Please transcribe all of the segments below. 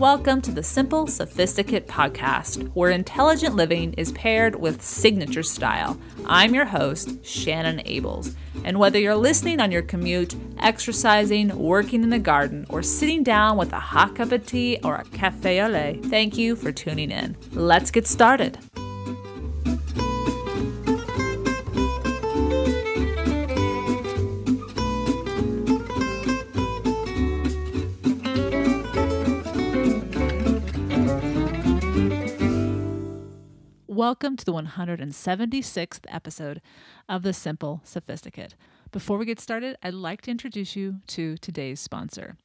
Welcome to the Simple Sophisticate podcast, where intelligent living is paired with signature style. I'm your host, Shannon Ables. And whether you're listening on your commute, exercising, working in the garden, or sitting down with a hot cup of tea or a cafe au lait, thank you for tuning in. Let's get started. Welcome to the 176th episode of the Simple Sophisticate. Before we get started, I'd like to introduce you to today's sponsor.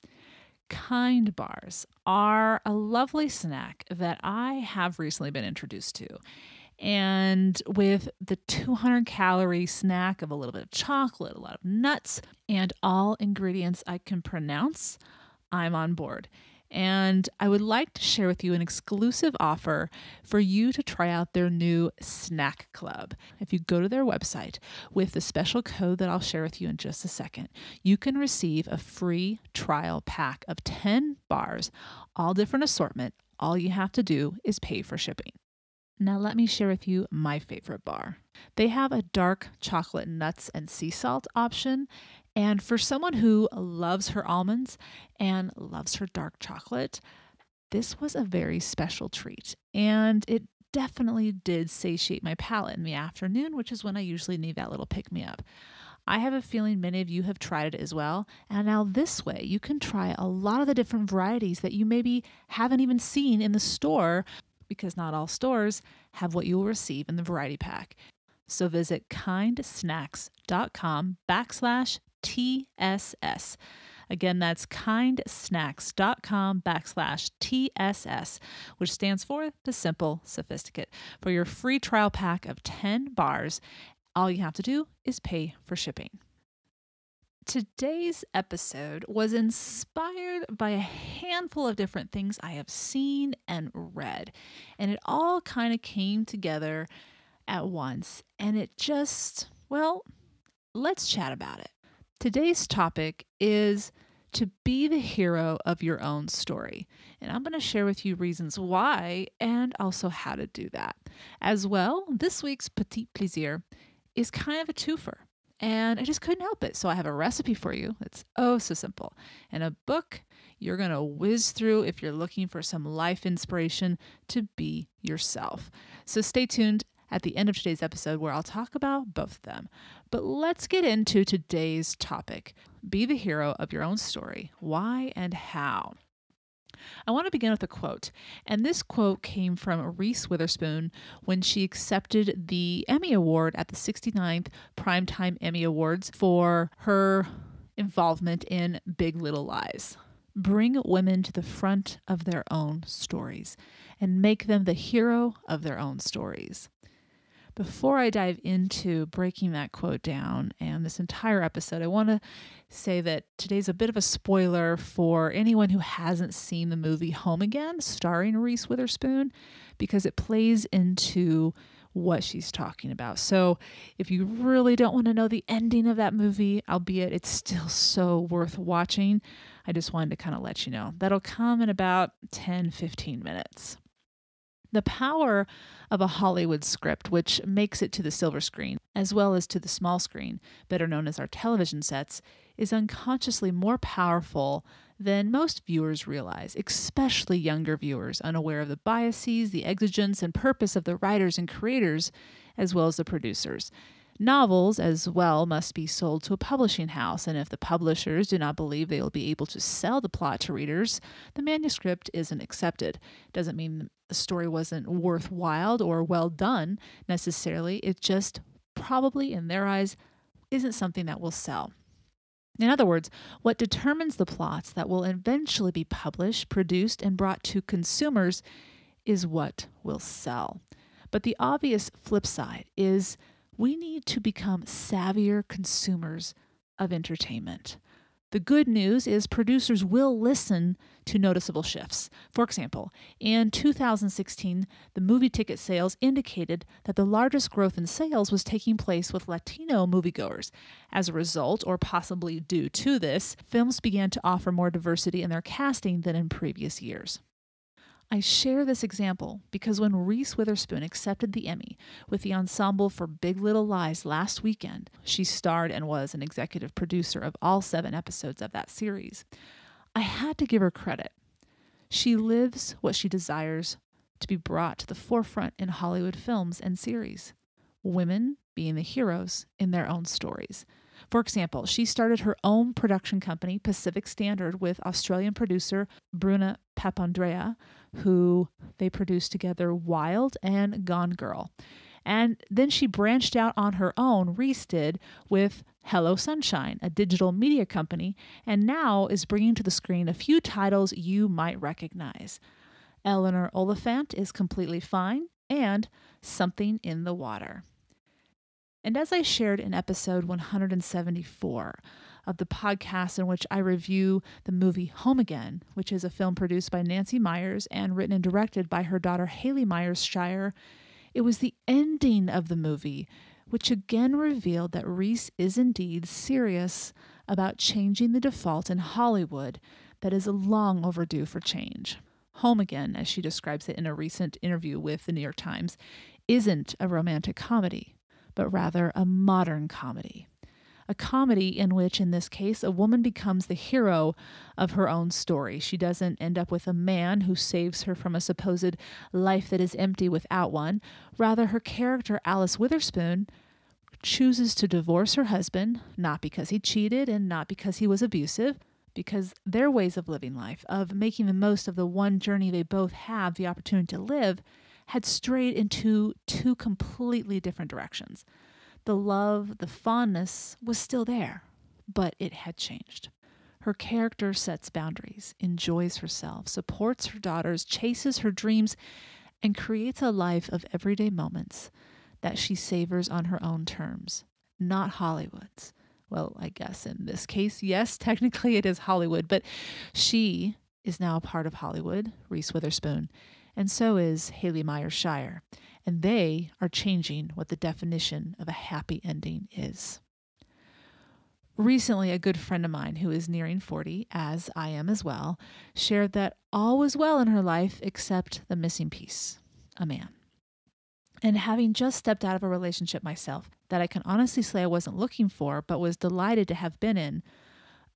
Kind bars are a lovely snack that I have recently been introduced to. And with the 200-calorie snack of a little bit of chocolate, a lot of nuts, and all ingredients I can pronounce, I'm on board. And I would like to share with you an exclusive offer for you to try out their new snack club. If you go to their website with the special code that I'll share with you in just a second, you can receive a free trial pack of 10 bars, all different assortment. All you have to do is pay for shipping. Now let me share with you my favorite bar. They have a dark chocolate nuts and sea salt option. And for someone who loves her almonds and loves her dark chocolate, this was a very special treat. And it definitely did satiate my palate in the afternoon, which is when I usually need that little pick-me-up. I have a feeling many of you have tried it as well. And now this way, you can try a lot of the different varieties that you maybe haven't even seen in the store, because not all stores have what you will receive in the variety pack. So visit kindsnacks.com/TSS. Again, that's kindsnacks.com/TSS, which stands for the Simple Sophisticate, for your free trial pack of 10 bars. All you have to do is pay for shipping. Today's episode was inspired by a handful of different things I have seen and read, and it all kind of came together at once, and it just, well, let's chat about it. Today's topic is to be the hero of your own story, and I'm going to share with you reasons why and also how to do that. As well, this week's Petit Plaisir is kind of a twofer. And I just couldn't help it. So I have a recipe for you that's oh so simple, and a book you're going to whiz through if you're looking for some life inspiration to be yourself. So stay tuned at the end of today's episode where I'll talk about both of them. But let's get into today's topic. Be the hero of your own story. Why and how? I want to begin with a quote, and this quote came from Reese Witherspoon when she accepted the Emmy Award at the 69th Primetime Emmy Awards for her involvement in Big Little Lies. Bring women to the front of their own stories and make them the hero of their own stories. Before I dive into breaking that quote down and this entire episode, I want to say that today's a bit of a spoiler for anyone who hasn't seen the movie Home Again, starring Reese Witherspoon, because it plays into what she's talking about. So if you really don't want to know the ending of that movie, albeit it's still so worth watching, I just wanted to kind of let you know. That'll come in about 10-15 minutes. The power of a Hollywood script, which makes it to the silver screen, as well as to the small screen, better known as our television sets, is unconsciously more powerful than most viewers realize, especially younger viewers, unaware of the biases, the exigence, and purpose of the writers and creators, as well as the producers. Novels, as well, must be sold to a publishing house, and if the publishers do not believe they will be able to sell the plot to readers, the manuscript isn't accepted. Doesn't mean the story wasn't worthwhile or well done necessarily. It just probably, in their eyes, isn't something that will sell. In other words, what determines the plots that will eventually be published, produced, and brought to consumers is what will sell. But the obvious flip side is we need to become savvier consumers of entertainment. The good news is producers will listen to noticeable shifts. For example, in 2016, the movie ticket sales indicated that the largest growth in sales was taking place with Latino moviegoers. As a result, or possibly due to this, films began to offer more diversity in their casting than in previous years. I share this example because when Reese Witherspoon accepted the Emmy with the ensemble for Big Little Lies last weekend, she starred and was an executive producer of all 7 episodes of that series. I had to give her credit. She lives what she desires to be brought to the forefront in Hollywood films and series. Women being the heroes in their own stories. For example, she started her own production company, Pacific Standard, with Australian producer Bruna Papandrea, who they produced together Wild and Gone Girl. And then she branched out on her own, Reese did, with Hello Sunshine, a digital media company, and now is bringing to the screen a few titles you might recognize. Eleanor Oliphant is Completely Fine, and Something in the Water. And as I shared in episode 174 of the podcast in which I review the movie Home Again, which is a film produced by Nancy Meyers and written and directed by her daughter Haley Myers-Shire, it was the ending of the movie which again revealed that Reese is indeed serious about changing the default in Hollywood that is long overdue for change. Home Again, as she describes it in a recent interview with the New York Times, isn't a romantic comedy, but rather a modern comedy. A comedy in which, in this case, a woman becomes the hero of her own story. She doesn't end up with a man who saves her from a supposed life that is empty without one. Rather, her character, Alice Witherspoon, chooses to divorce her husband, not because he cheated and not because he was abusive, because their ways of living life, of making the most of the one journey they both have the opportunity to live, had strayed into 2 completely different directions. The love, the fondness was still there, but it had changed. Her character sets boundaries, enjoys herself, supports her daughters, chases her dreams, and creates a life of everyday moments that she savors on her own terms, not Hollywood's. Well, I guess in this case, yes, technically it is Hollywood, but she is now a part of Hollywood, Reese Witherspoon, and so is Haley Myers-Shire, and they are changing what the definition of a happy ending is. Recently, a good friend of mine who is nearing 40, as I am as well, shared that all was well in her life except the missing piece, a man. And having just stepped out of a relationship myself that I can honestly say I wasn't looking for, but was delighted to have been in,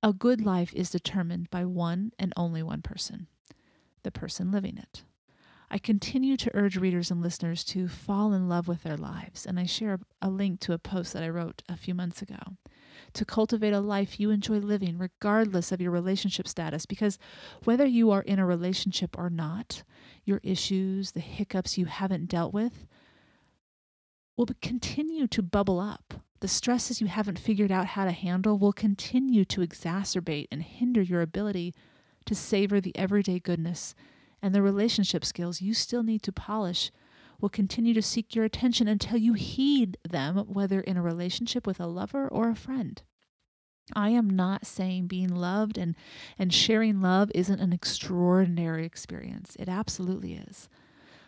a good life is determined by one and only one person, the person living it. I continue to urge readers and listeners to fall in love with their lives, and I share a link to a post that I wrote a few months ago. To cultivate a life you enjoy living regardless of your relationship status, because whether you are in a relationship or not, your issues, the hiccups you haven't dealt with, will continue to bubble up. The stresses you haven't figured out how to handle will continue to exacerbate and hinder your ability to savor the everyday goodness, and the relationship skills you still need to polish will continue to seek your attention until you heed them, whether in a relationship with a lover or a friend. I am not saying being loved and sharing love isn't an extraordinary experience. It absolutely is.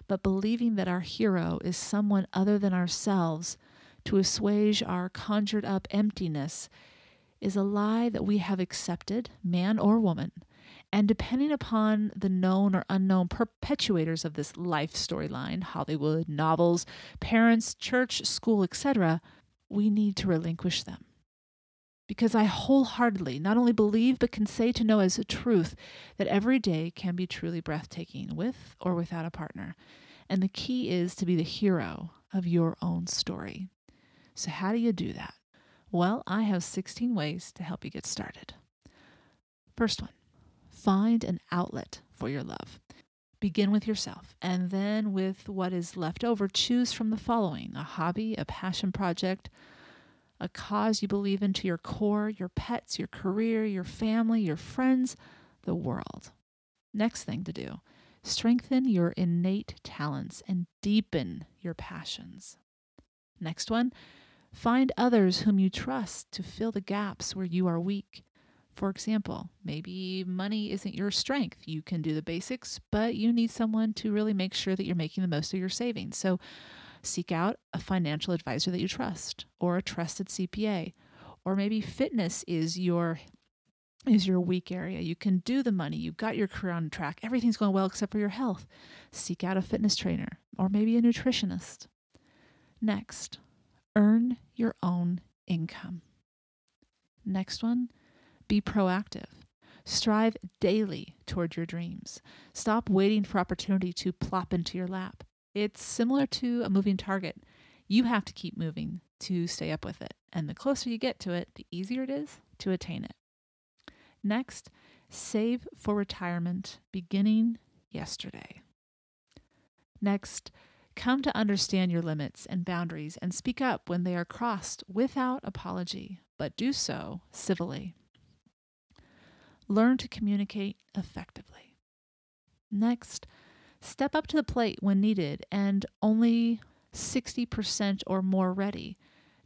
But believing that our hero is someone other than ourselves to assuage our conjured up emptiness is a lie that we have accepted, man or woman. And depending upon the known or unknown perpetuators of this life storyline, Hollywood, novels, parents, church, school, etc., we need to relinquish them. Because I wholeheartedly not only believe but can say to know as a truth that every day can be truly breathtaking with or without a partner. And the key is to be the hero of your own story. So how do you do that? Well, I have 16 ways to help you get started. First one, find an outlet for your love. Begin with yourself, and then with what is left over, choose from the following: a hobby, a passion project, a cause you believe in to your core, your pets, your career, your family, your friends, the world. Next thing to do, strengthen your innate talents and deepen your passions. Next one, find others whom you trust to fill the gaps where you are weak. For example, maybe money isn't your strength. You can do the basics, but you need someone to really make sure that you're making the most of your savings. So seek out a financial advisor that you trust, or a trusted CPA. Or maybe fitness is your is your weak area. You can do the money. You've got your career on track. Everything's going well except for your health. Seek out a fitness trainer or maybe a nutritionist. Next, earn your own income. Next one, be proactive. Strive daily toward your dreams. Stop waiting for opportunity to plop into your lap. It's similar to a moving target. You have to keep moving to stay up with it. And the closer you get to it, the easier it is to attain it. Next, save for retirement beginning yesterday. Next, come to understand your limits and boundaries and speak up when they are crossed without apology, but do so civilly. Learn to communicate effectively. Next, step up to the plate when needed and only 60% or more ready,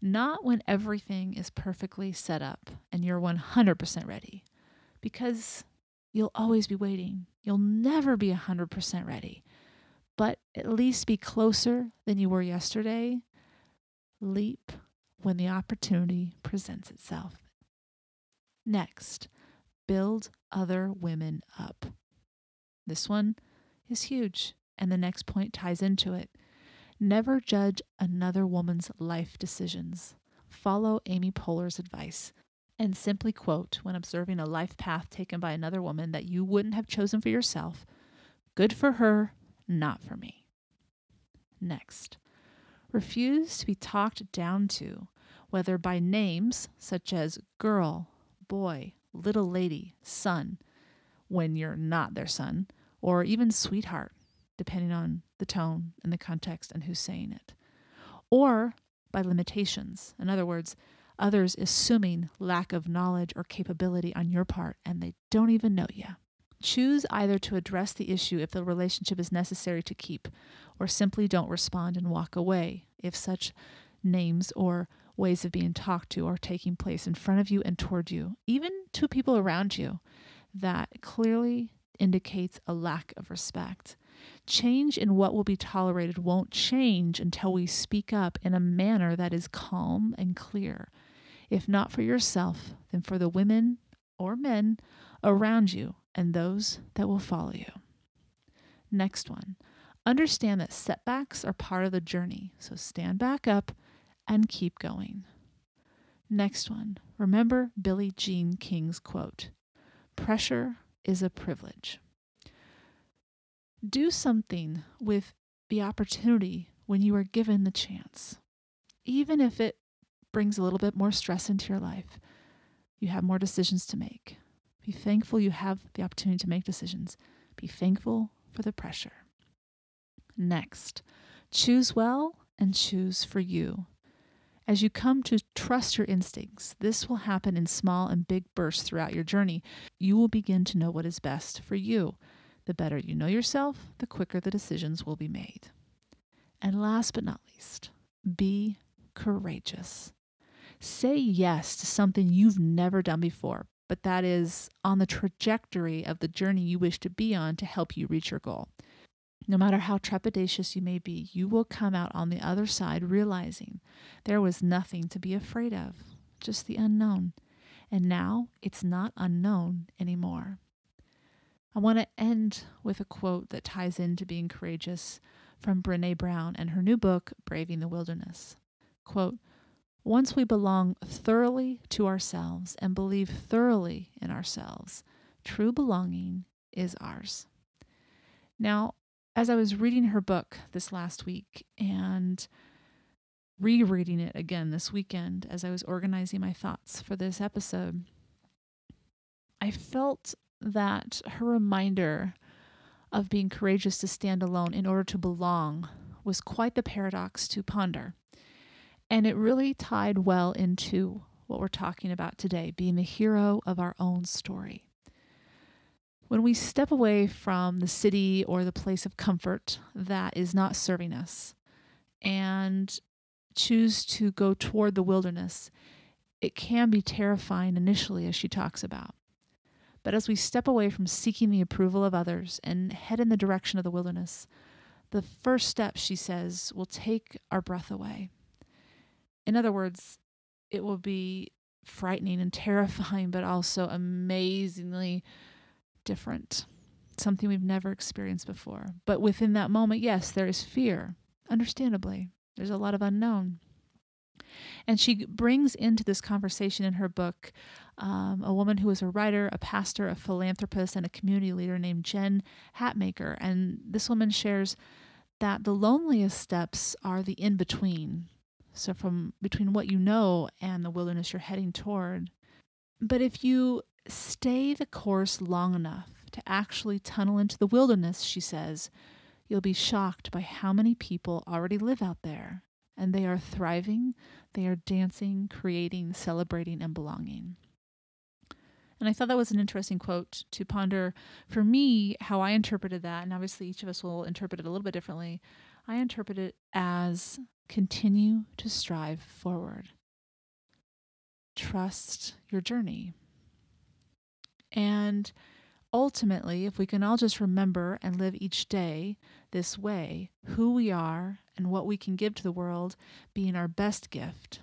not when everything is perfectly set up and you're 100% ready, because you'll always be waiting. You'll never be 100% ready, but at least be closer than you were yesterday. Leap when the opportunity presents itself. Next, build other women up. This one is huge, and the next point ties into it. Never judge another woman's life decisions. Follow Amy Poehler's advice and simply quote when observing a life path taken by another woman that you wouldn't have chosen for yourself, "Good for her, not for me." Next, refuse to be talked down to, whether by names such as girl, boy, little lady, son, when you're not their son, or even sweetheart, depending on the tone and the context and who's saying it. Or by limitations. In other words, others assuming lack of knowledge or capability on your part and they don't even know you. Choose either to address the issue if the relationship is necessary to keep, or simply don't respond and walk away if such names or ways of being talked to are taking place in front of you and toward you, even to people around you, that clearly indicates a lack of respect. Change in what will be tolerated won't change until we speak up in a manner that is calm and clear. If not for yourself, then for the women or men around you and those that will follow you. Next one, understand that setbacks are part of the journey, so stand back up and keep going. Next one, remember Billie Jean King's quote, "Pressure is a privilege." Do something with the opportunity when you are given the chance. Even if it brings a little bit more stress into your life, you have more decisions to make. Be thankful you have the opportunity to make decisions. Be thankful for the pressure. Next, choose well and choose for you. As you come to trust your instincts, this will happen in small and big bursts throughout your journey. You will begin to know what is best for you. The better you know yourself, the quicker the decisions will be made. And last but not least, be courageous. Say yes to something you've never done before, but that is on the trajectory of the journey you wish to be on to help you reach your goal. No matter how trepidatious you may be, you will come out on the other side realizing there was nothing to be afraid of, just the unknown. And now it's not unknown anymore. I want to end with a quote that ties into being courageous from Brené Brown and her new book, Braving the Wilderness. Quote, "Once we belong thoroughly to ourselves and believe thoroughly in ourselves, true belonging is ours." Now, as I was reading her book this last week and rereading it again this weekend as I was organizing my thoughts for this episode, I felt that her reminder of being courageous to stand alone in order to belong was quite the paradox to ponder. And it really tied well into what we're talking about today, being the hero of our own story. When we step away from the city or the place of comfort that is not serving us and choose to go toward the wilderness, it can be terrifying initially, as she talks about. But as we step away from seeking the approval of others and head in the direction of the wilderness, the first step, she says, will take our breath away. In other words, it will be frightening and terrifying, but also amazingly different. Something we've never experienced before. But within that moment, yes, there is fear. Understandably, there's a lot of unknown. And she brings into this conversation in her book a woman who is a writer, a pastor, a philanthropist, and a community leader named Jen Hatmaker. And this woman shares that the loneliest steps are the in-between. So from between what you know and the wilderness you're heading toward. But if you stay the course long enough to actually tunnel into the wilderness, she says, you'll be shocked by how many people already live out there. And they are thriving, they are dancing, creating, celebrating, and belonging. And I thought that was an interesting quote to ponder. For me, how I interpreted that, and obviously each of us will interpret it a little bit differently, I interpret it as continue to strive forward. Trust your journey. And ultimately, if we can all just remember and live each day this way, who we are and what we can give to the world being our best gift,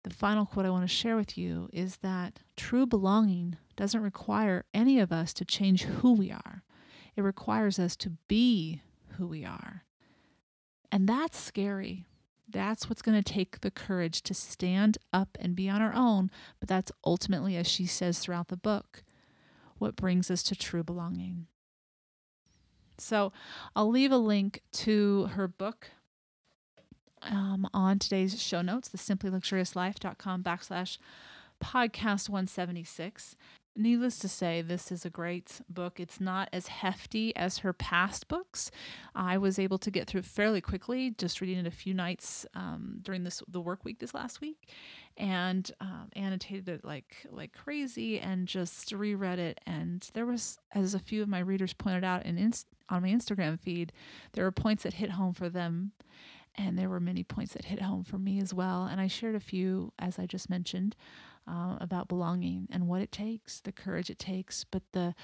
the final quote I want to share with you is that true belonging doesn't require any of us to change who we are. It requires us to be who we are. And that's scary. That's what's going to take the courage to stand up and be on our own. But that's ultimately, as she says throughout the book, what brings us to true belonging. So I'll leave a link to her book on today's show notes, the simplyluxuriouslife.com/podcast 176. Needless to say, this is a great book. It's not as hefty as her past books. I was able to get through it fairly quickly, just reading it a few nights during the work week this last week, and annotated it like crazy, and just reread it. And there was, as a few of my readers pointed out on my Instagram feed, there were points that hit home for them, and there were many points that hit home for me as well. And I shared a few, as I just mentioned, about belonging and what it takes, the courage it takes, but the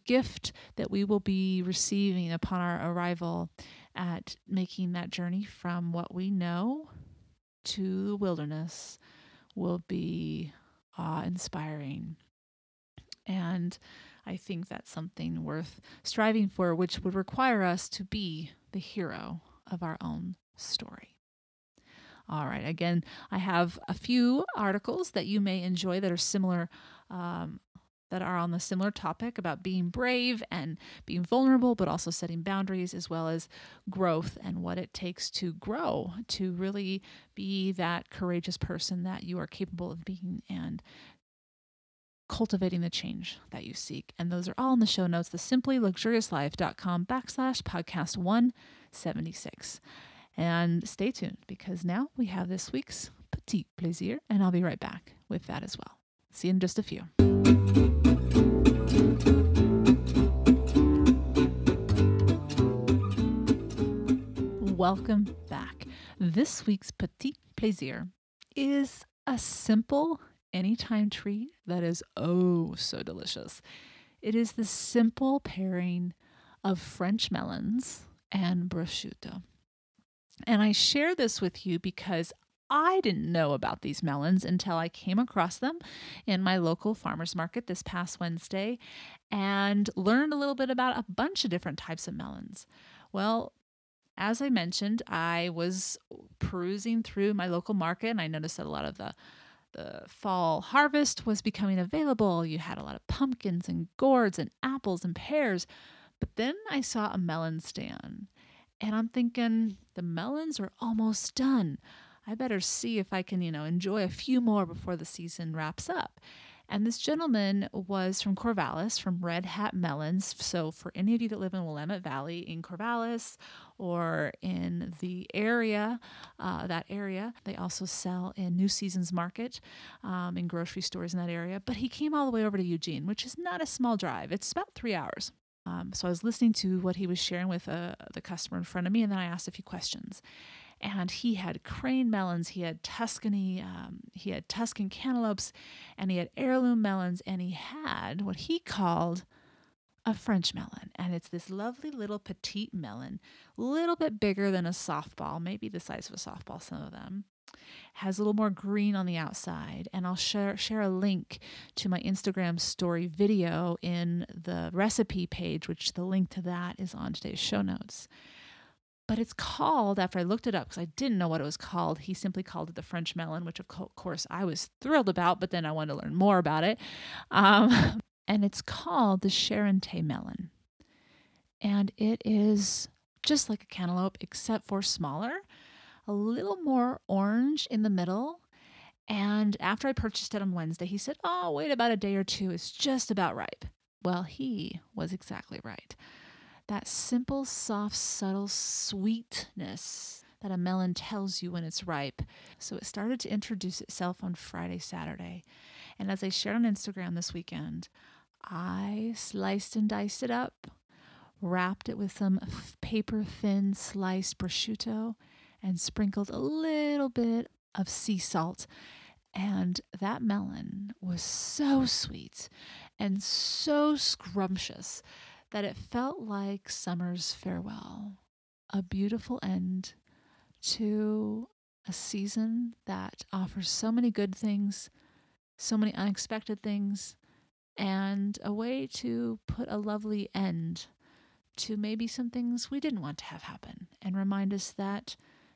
gift that we will be receiving upon our arrival at making that journey from what we know to the wilderness will be awe-inspiring. And I think that's something worth striving for, which would require us to be the hero of our own story. All right. Again, I have a few articles that you may enjoy that are similar, that are on the similar topic about being brave and being vulnerable, but also setting boundaries, as well as growth and what it takes to grow, to really be that courageous person that you are capable of being and cultivating the change that you seek. And those are all in the show notes, the simplyluxuriouslife.com/podcast 176. And stay tuned, because now we have this week's Petit Plaisir, and I'll be right back with that as well. See you in just a few. Welcome back. This week's Petit Plaisir is a simple anytime treat that is oh so delicious. It is the simple pairing of French melons and prosciutto. And I share this with you because I didn't know about these melons until I came across them in my local farmer's market this past Wednesday and learned a little bit about a bunch of different types of melons. Well, as I mentioned, I was perusing through my local market and I noticed that a lot of the fall harvest was becoming available. You had a lot of pumpkins and gourds and apples and pears. But then I saw a melon stand. And I'm thinking, the melons are almost done. I better see if I can, enjoy a few more before the season wraps up. And this gentleman was from Corvallis, from Red Hat Melons. So for any of you that live in Willamette Valley, in Corvallis or in the area, they also sell in New Seasons Market, in grocery stores in that area. But he came all the way over to Eugene, which is not a small drive. It's about 3 hours. So I was listening to what he was sharing with the customer in front of me, and then I asked a few questions. And he had crane melons, he had Tuscan cantaloupes, and he had heirloom melons, and he had what he called a French melon. And it's this lovely little petite melon, a little bit bigger than a softball, maybe the size of a softball, some of them. Has a little more green on the outside. And I'll share a link to my Instagram story video in the recipe page, which the link to that is on today's show notes. But it's called, after I looked it up, because I didn't know what it was called, he simply called it the French melon, which of course I was thrilled about, but then I wanted to learn more about it. And it's called the Charente melon. And it is just like a cantaloupe, except for smaller, a little more orange in the middle. And after I purchased it on Wednesday, he said, oh, wait about a day or two. It's just about ripe. Well, he was exactly right. That simple, soft, subtle sweetness that a melon tells you when it's ripe. So it started to introduce itself on Friday, Saturday. And as I shared on Instagram this weekend, I sliced and diced it up, wrapped it with some paper-thin sliced prosciutto, and sprinkled a little bit of sea salt. And that melon was so sweet and so scrumptious that it felt like summer's farewell, a beautiful end to a season that offers so many good things, so many unexpected things, and a way to put a lovely end to maybe some things we didn't want to have happen, and remind us that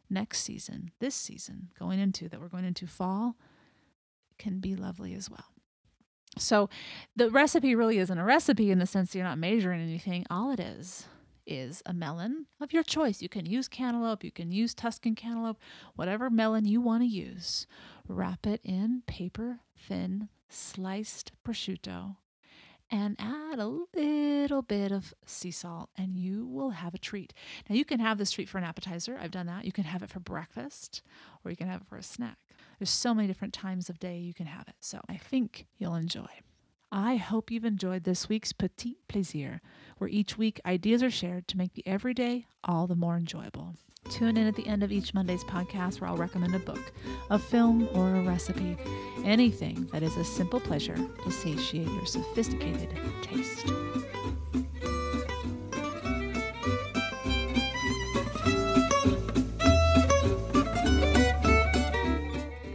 next season, this season that we're going into fall, can be lovely as well. So the recipe really isn't a recipe in the sense that you're not measuring anything. All it is a melon of your choice. You can use cantaloupe, you can use Tuscan cantaloupe, whatever melon you want to use. Wrap it in paper-thin sliced prosciutto and add a little bit of sea salt, and you will have a treat. Now, you can have this treat for an appetizer. I've done that. You can have it for breakfast, or you can have it for a snack. There's so many different times of day you can have it. So I think you'll enjoy. I hope you've enjoyed this week's Petit Plaisir, where each week ideas are shared to make the everyday all the more enjoyable. Tune in at the end of each Monday's podcast where I'll recommend a book, a film, or a recipe. Anything that is a simple pleasure to satiate your sophisticated taste.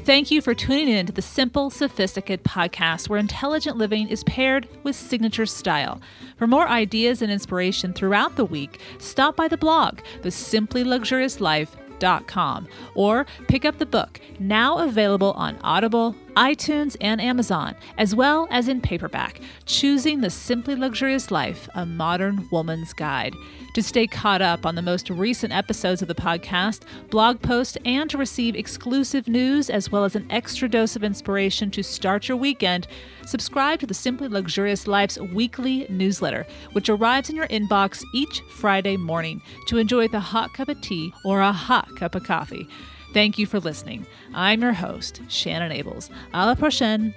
Thank you for tuning in to the Simple Sophisticate podcast, where intelligent living is paired with signature style. For more ideas and inspiration throughout the week, stop by the blog, thesimplyluxuriouslife.com, or pick up the book, now available on Audible, iTunes, and Amazon, as well as in paperback, Choosing the Simply Luxurious Life, A Modern Woman's Guide. To stay caught up on the most recent episodes of the podcast, blog posts, and to receive exclusive news as well as an extra dose of inspiration to start your weekend, subscribe to the Simply Luxurious Life's weekly newsletter, which arrives in your inbox each Friday morning to enjoy with a hot cup of tea or a hot cup of coffee. Thank you for listening. I'm your host, Shannon Ables. À la prochaine.